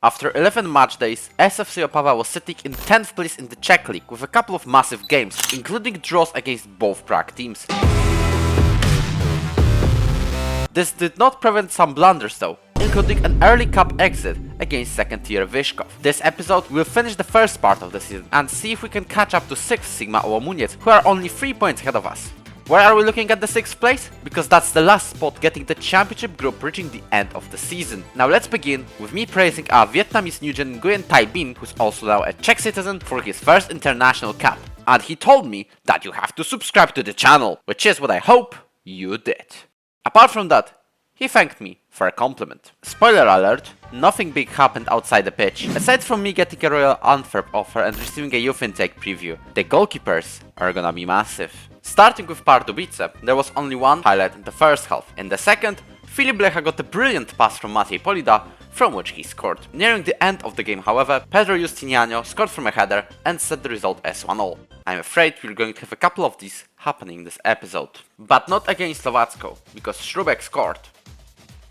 After 11 match days, SFC Opava was sitting in 10th place in the Czech League with a couple of massive games, including draws against both Prague teams. This did not prevent some blunders though, including an early cup exit against second tier Vyškov. This episode will finish the first part of the season and see if we can catch up to 6th Sigma Ołomuniec, who are only 3 points ahead of us. Why are we looking at the 6th place? Because that's the last spot getting the championship group reaching the end of the season. Now let's begin with me praising our Vietnamese Nguyen Nguyen Thai Binh, who's also now a Czech citizen, for his first international cap. And he told me that you have to subscribe to the channel, which is what I hope you did. Apart from that, he thanked me for a compliment. Spoiler alert, nothing big happened outside the pitch, aside from me getting a Royal Antwerp offer and receiving a youth intake preview. The goalkeepers are gonna be massive. Starting with Pardubice, there was only one highlight in the first half. In the second, Filip Blecha got a brilliant pass from Maciej Polida, from which he scored. Nearing the end of the game, however, Pedro Justiniano scored from a header and set the result as 1-0. I'm afraid we're going to have a couple of these happening this episode. But not against Slovácko, because Śrubek scored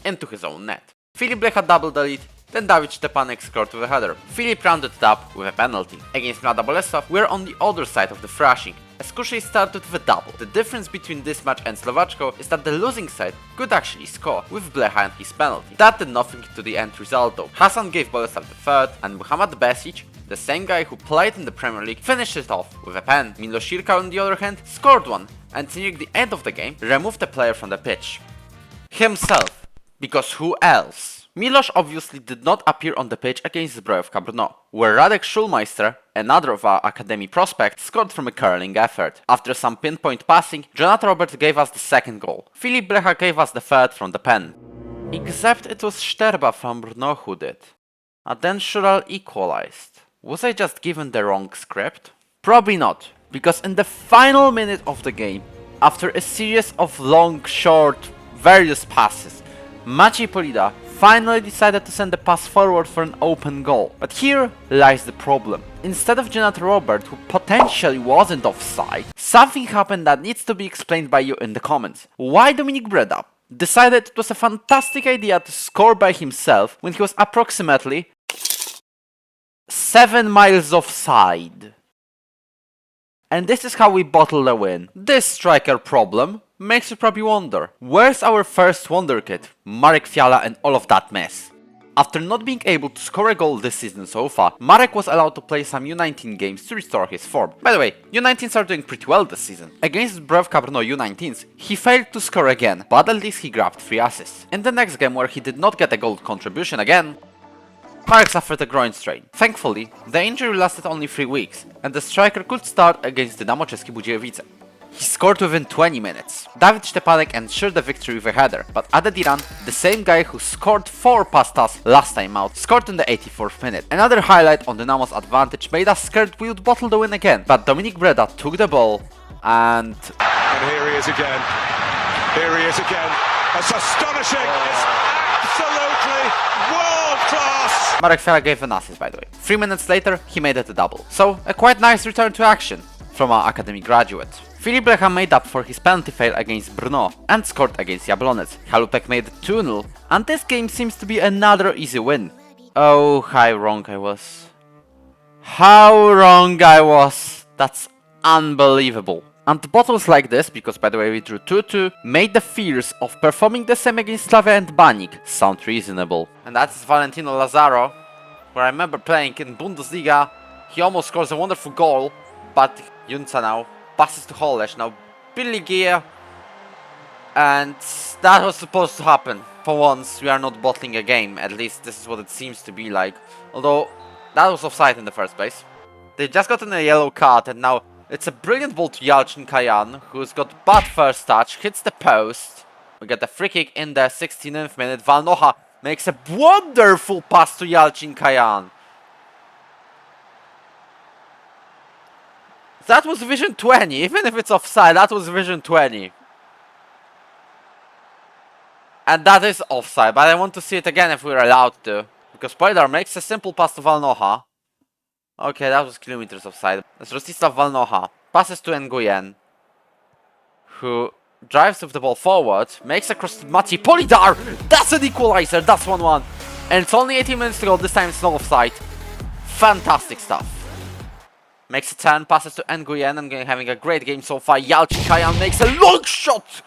into his own net. Filip Blecha doubled the lead, then Dawid Szczepanek scored with a header. Filip rounded it up with a penalty. Against Mlada Bolesław, we're on the other side of the thrashing, as Kuszej started with a double. The difference between this match and Slovácko is that the losing side could actually score, with Blecha and his penalty. That did nothing to the end result though. Hasan gave Bolesław the third, and Muhammad Besic, the same guy who played in the Premier League, finished it off with a pen. Miloš Jirka, on the other hand, scored one, and near the end of the game, removed the player from the pitch. Himself. Because who else? Miloš obviously did not appear on the pitch against Zbrojovka Brno, where Radek Schulmeister, another of our academy prospects, scored from a curling effort. After some pinpoint passing, Jonathan Robert gave us the second goal. Filip Blecha gave us the third from the pen. Except it was Szczerba from Brno who did. And then Shural equalized. Was I just given the wrong script? Probably not, because in the final minute of the game, after a series of long, short, various passes, Maciej Polida finally decided to send the pass forward for an open goal. But here lies the problem. Instead of Jonathan Robert, who potentially wasn't offside, something happened that needs to be explained by you in the comments. Why Dominik Breda decided it was a fantastic idea to score by himself when he was approximately 7 miles offside? And this is how we bottle a win. This striker problem makes you probably wonder, where's our first wonder kid, Marek Fiala, and all of that mess? After not being able to score a goal this season so far, Marek was allowed to play some U19 games to restore his form. By the way, U19s are doing pretty well this season. Against Zbrojovka Brno U19s, he failed to score again, but at least he grabbed 3 assists. In the next game, where he did not get a goal contribution again, Marek suffered a groin strain. Thankfully, the injury lasted only 3 weeks, and the striker could start against Dynamo Czeskie Budziejowice. He scored within 20 minutes. Dawid Szczepanek ensured the victory with a header, but Aded Iran, the same guy who scored 4 past us last time out, scored in the 84th minute. Another highlight on Dynamo's advantage made us scared we would bottle the win again, but Dominik Breda took the ball and here he is again. Here he is again. That's astonishing. It's absolutely world class. Marek Fiala gave an assist, by the way. 3 minutes later, he made it a double. So, a quite nice return to action from our academy graduate. Filip Blecha made up for his penalty fail against Brno and scored against Jablonec. Halupek made it 2-0, and this game seems to be another easy win. Oh, how wrong I was. How wrong I was. That's unbelievable. And bottles like this, because by the way we drew 2-2, made the fears of performing the same against Slavia and Banik sound reasonable. And that's Valentino Lazaro, where I remember playing in Bundesliga. He almost scores a wonderful goal, but Junca now passes to Holesz, now Billy Gear, and that was supposed to happen. For once, we are not bottling a game, at least this is what it seems to be like. Although, that was offside in the first place. They just gotten a yellow card, and now it's a brilliant ball to Yalcin Kayan, who's got bad first touch, hits the post. We get a free kick in the 16th minute. Valnoha makes a wonderful pass to Yalcin Kayan. That was vision 20, even if it's offside, that was vision 20. And that is offside, but I want to see it again if we're allowed to. Because Pojdar makes a simple pass to Valnoha. Okay, that was kilometers offside. That's Rostislav Valnoha. Passes to Nguyen, who drives with the ball forward, makes across to Maciej Polidar! That's an equalizer, that's 1-1. And it's only 18 minutes to go, this time it's no offside. Fantastic stuff. Makes a 10, passes to Nguyen, and having a great game so far. Yalcin Kayan makes a long shot,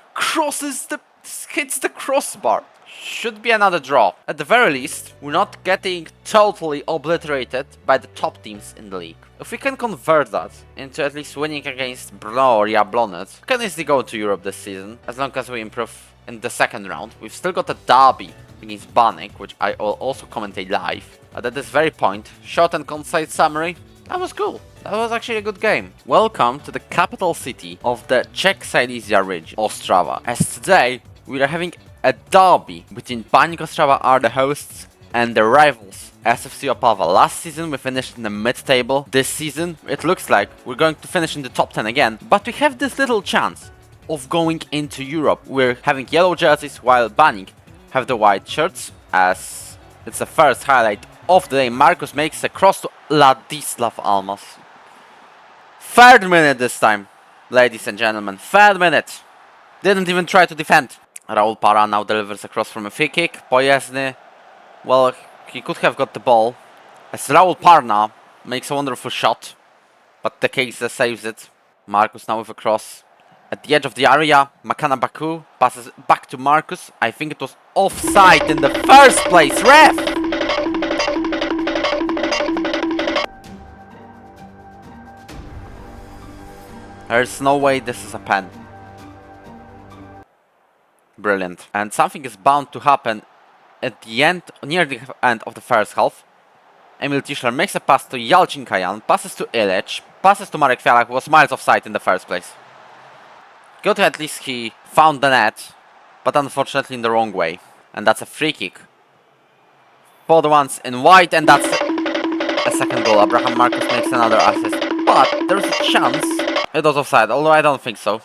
hits the crossbar. Should be another draw. At the very least, we're not getting totally obliterated by the top teams in the league. If we can convert that into at least winning against Brno or Jablonec, we can easily go to Europe this season, as long as we improve in the second round. We've still got a derby against Banek, which I will also commentate live. But at this very point, short and concise summary, that was cool. That was actually a good game. Welcome to the capital city of the Czech Silesia region, Ostrava. As today, we are having a derby between Baník Ostrava are the hosts and the rivals, SFC Opava. Last season we finished in the mid-table. This season it looks like we're going to finish in the top 10 again. But we have this little chance of going into Europe. We're having yellow jerseys while Baník have the white shirts, as it's the first highlight of the day. Marcus makes a cross to Ladislav Almas. Third minute this time, ladies and gentlemen. Third minute. Didn't even try to defend. Raul Para now delivers across from a free kick. Pojezny, well, he could have got the ball, as Raul Parna makes a wonderful shot, but the Kaiser saves it. Marcus now with a cross at the edge of the area. Makana Baku passes back to Marcus. I think it was offside in the first place. Ref! There's no way this is a pen. Brilliant. And something is bound to happen at the end, near the end of the first half. Emil Tischler makes a pass to Yalcin Kayan, passes to Illich, passes to Marek Fialak, who was miles offside in the first place. Good, at least he found the net, but unfortunately in the wrong way. And that's a free kick for the ones in white, and that's a second goal. Abraham Marcus makes another assist, but there's a chance it was offside, although I don't think so.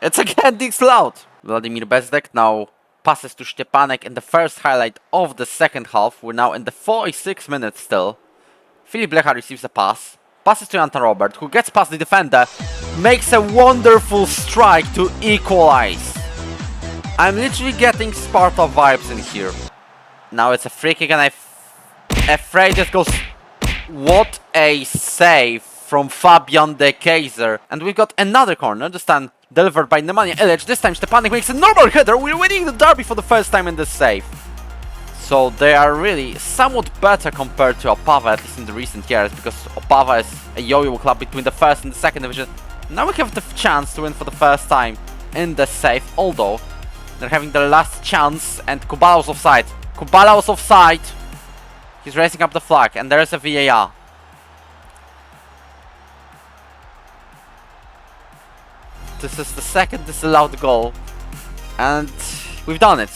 It's again disallowed. Vladimir Bezdek now passes to Stepanek in the first highlight of the second half. We're now in the 46 minutes still. Filip Lecha receives a pass. Passes to Anton Robert, who gets past the defender. Makes a wonderful strike to equalize. I'm literally getting Sparta vibes in here. Now it's a free kick, and I'm afraid it goes... What a save from Fabian de Kaiser. And we've got another corner, this time delivered by Nemanja Illich. This time Stepanek makes a normal header. We're winning the derby for the first time in this save. So they are really somewhat better compared to Opava, at least in the recent years, because Opava is a yo-yo club between the first and the second division. Now we have the chance to win for the first time in the save, although they're having the last chance, and Kubala was offside. Kubala was offside. He's raising up the flag, and there is a VAR. This is the second disallowed goal, and we've done it.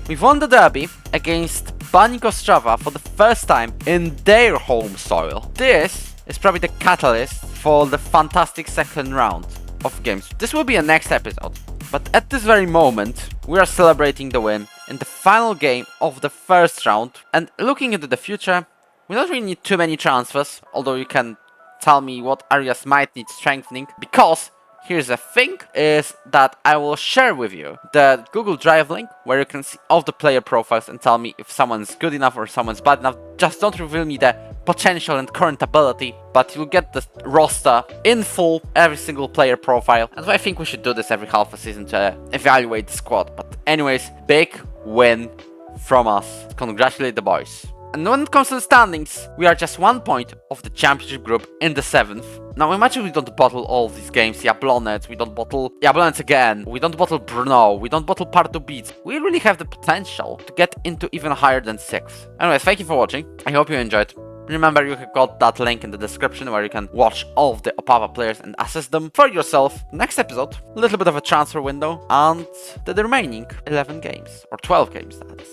We've won the derby against Baník Ostrava for the first time in their home soil. This is probably the catalyst for the fantastic second round of games. This will be a next episode, but at this very moment we are celebrating the win in the final game of the first round. And looking into the future, we don't really need too many transfers, although you can tell me what areas might need strengthening, because here's the thing, is that I will share with you the Google Drive link where you can see all the player profiles and tell me if someone's good enough or someone's bad enough. Just don't reveal me the potential and current ability, but you'll get the roster in full, every single player profile. And I think we should do this every half a season to evaluate the squad. But anyways, big win from us. Congratulate the boys. And when it comes to the standings, we are just 1 point of the championship group in the 7th. Now imagine we don't bottle all of these games. Jablonec, we don't bottle Jablonec again. We don't bottle Brno, we don't bottle Pardubice. We really have the potential to get into even higher than 6th. Anyways, thank you for watching. I hope you enjoyed. Remember, you have got that link in the description where you can watch all of the Opava players and assess them for yourself. Next episode, a little bit of a transfer window and the remaining 11 games, or 12 games that is.